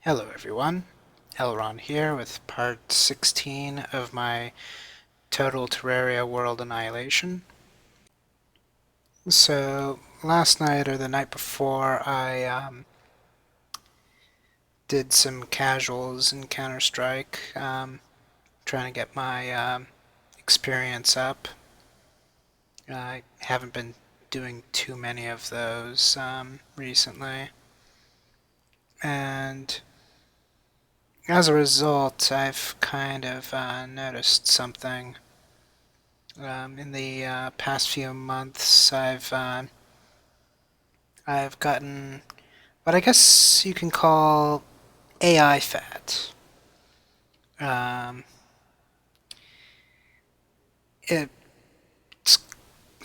Hello everyone, LRon here with part 16 of my Total Terraria World Annihilation. So last night or the night before I did some casuals in Counter-Strike, trying to get my experience up. I haven't been doing too many of those recently, and as a result I've kind of noticed something. In the past few months, I've gotten what I guess you can call AI fat. Um, it's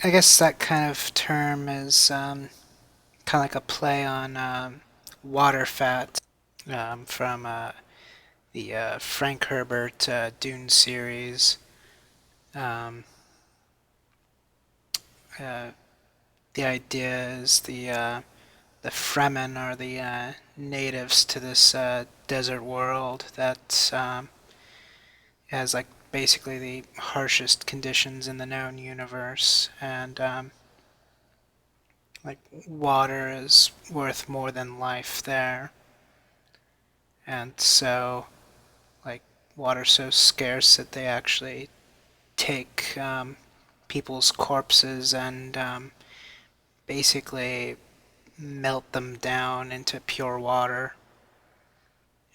I guess that kind of term is kind of like a play on water fat from the Frank Herbert Dune series. Um, uh, the idea is the Fremen are the natives to this desert world that has like basically the harshest conditions in the known universe, and like water is worth more than life there, and so like water's so scarce that they actually take people's corpses and basically melt them down into pure water.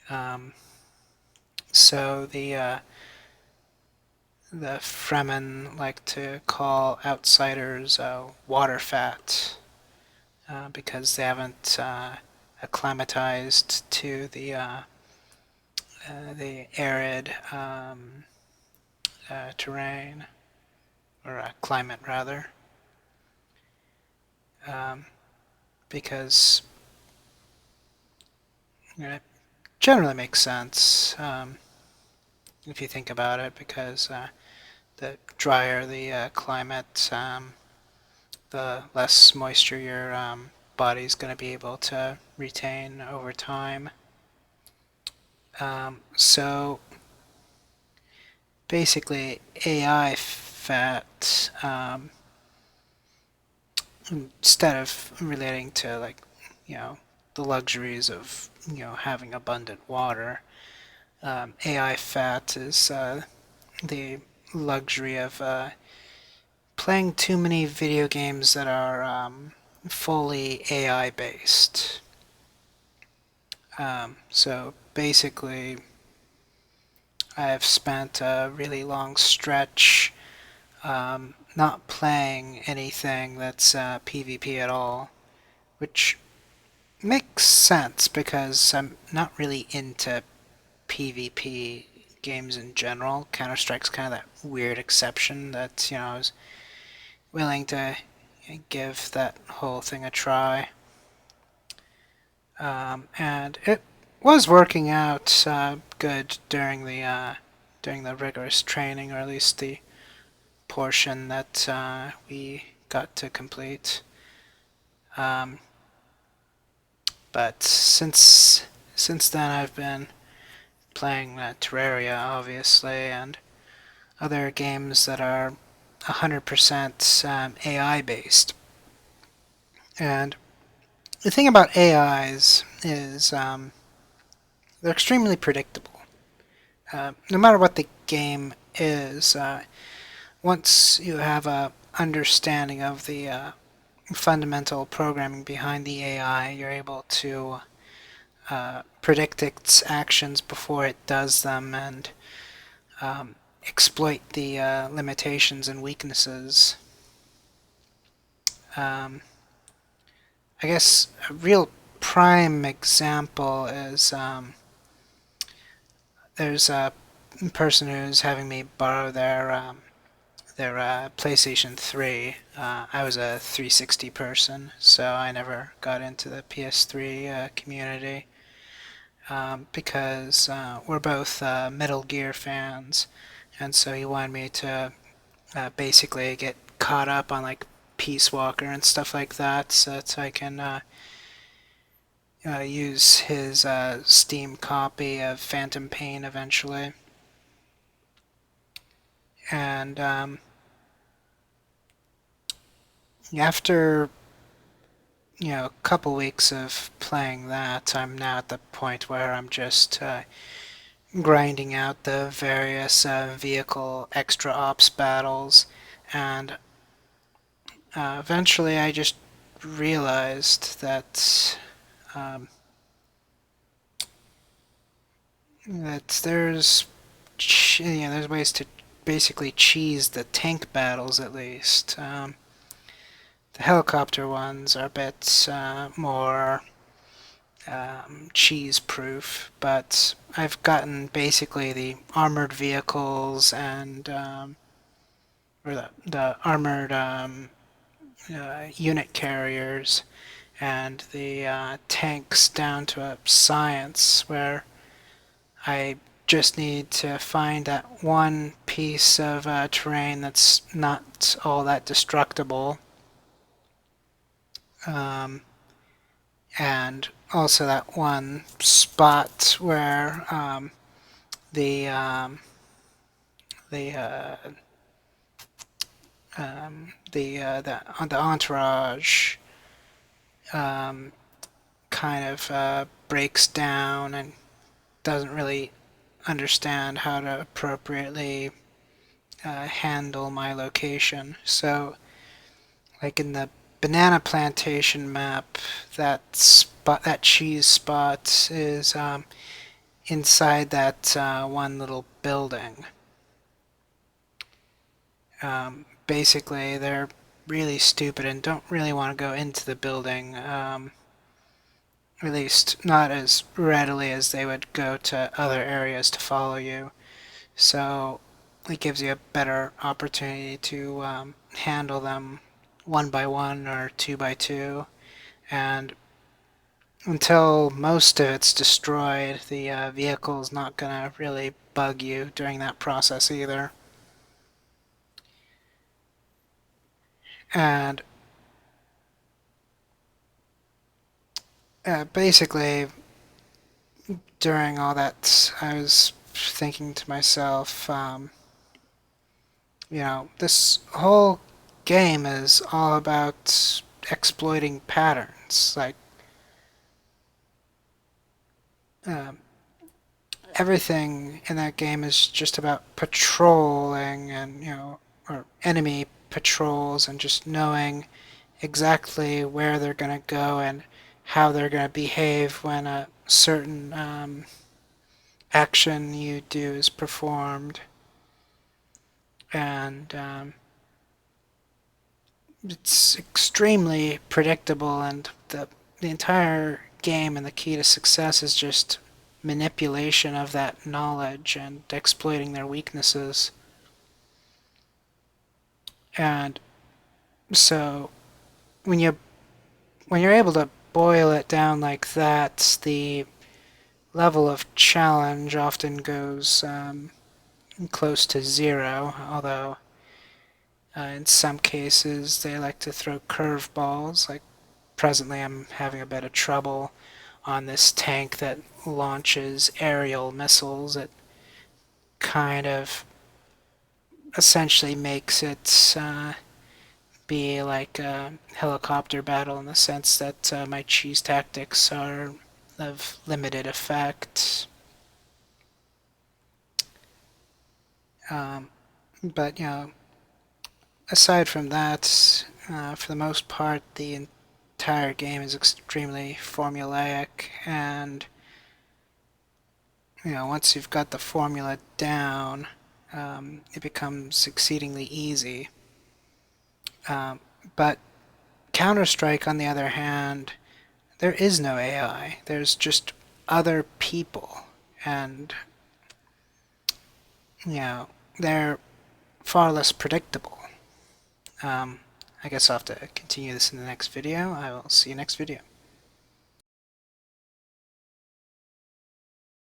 Um, so the Fremen like to call outsiders water fat because they haven't acclimatized to the arid terrain or climate rather, um, because it generally makes sense if you think about it, because the drier the climate, the less moisture your body's going to be able to retain over time. So basically, AI fat, instead of relating to like, you know, the luxuries of, having abundant water, AI fat is the luxury of playing too many video games that are fully AI based. So basically, I've spent a really long stretch not playing anything that's PvP at all, which makes sense because I'm not really into PvP games in general. Counter Strike's kind of that weird exception that, I was willing to give that whole thing a try. And it was working out good during the rigorous training, or at least the portion that we got to complete. Um, but since then, I've been playing Terraria, obviously, and other games that are 100% AI based. And the thing about AIs is they're extremely predictable. No matter what the game is, once you have a understanding of the fundamental programming behind the AI, you're able to predict its actions before it does them and exploit the limitations and weaknesses. Um, I guess a real prime example is there's a person who's having me borrow their PlayStation 3. I was a 360 person, so I never got into the PS3 community because we're both Metal Gear fans, and so he wanted me to basically get caught up on like Peace Walker and stuff like that, so that I can use his Steam copy of Phantom Pain eventually. And after a couple weeks of playing that, I'm now at the point where I'm just grinding out the various vehicle extra ops battles, and eventually I just realized that um, there's ways to basically cheese the tank battles at least. The helicopter ones are a bit more cheese proof, but I've gotten basically the armored vehicles and or the armored unit carriers and the tanks down to a science where I just need to find that one piece of terrain that's not all that destructible. Um, and also that one spot where the the the entourage um, kind of breaks down and doesn't really understand how to appropriately handle my location. So, like in the banana plantation map, that cheese spot is inside that one little building. Basically, they're really stupid and don't really want to go into the building. At least not as readily as they would go to other areas to follow you. So it gives you a better opportunity to handle them one by one or two by two. And until most of it's destroyed, the vehicle's not going to really bug you during that process either. And basically, during all that, I was thinking to myself, this whole game is all about exploiting patterns. Like, um, everything in that game is just about patrolling and, or enemy patrols and just knowing exactly where they're going to go and how they're going to behave when a certain action you do is performed. And it's extremely predictable, and the entire game and the key to success is just manipulation of that knowledge and exploiting their weaknesses. And so when you're able to boil it down like that, the level of challenge often goes close to zero, although in some cases they like to throw curveballs. Like presently I'm having a bit of trouble on this tank that launches aerial missiles. It kind of essentially makes it be like a helicopter battle in the sense that my cheese tactics are of limited effect. But aside from that, for the most part, the entire game is extremely formulaic, and once you've got the formula down, it becomes exceedingly easy. But Counter-Strike, on the other hand, there is no AI. There's just other people, and they're far less predictable. I guess I'll have to continue this in the next video. I will see you next video.